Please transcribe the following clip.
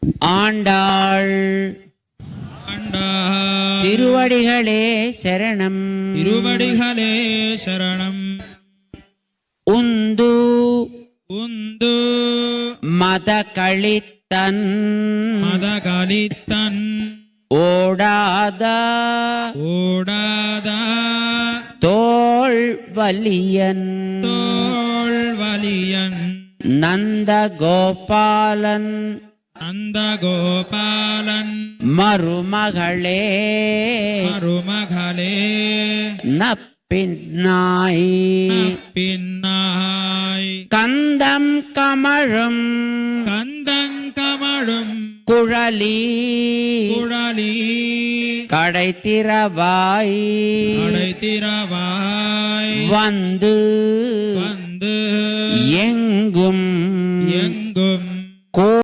ஆண்டாள் திருவடிகளே சரணம். திருவடிகளே சரணம். உந்து உந்து மதகளித்தன் மதகளித்தன் ஓடாத ஓடாத தோள் வலியன் தோள் வலியன் நந்தகோபாலன் நந்தகோபாலன் மருமகளே மருமகளே நப்பின்னாய் பின்னாய் கந்தம் கமழும் கந்தங்கமழும் குழலி குழலி கடைத்திரவாய் அடைத்திரவாய் வந்து வந்து எங்கும் எங்கும்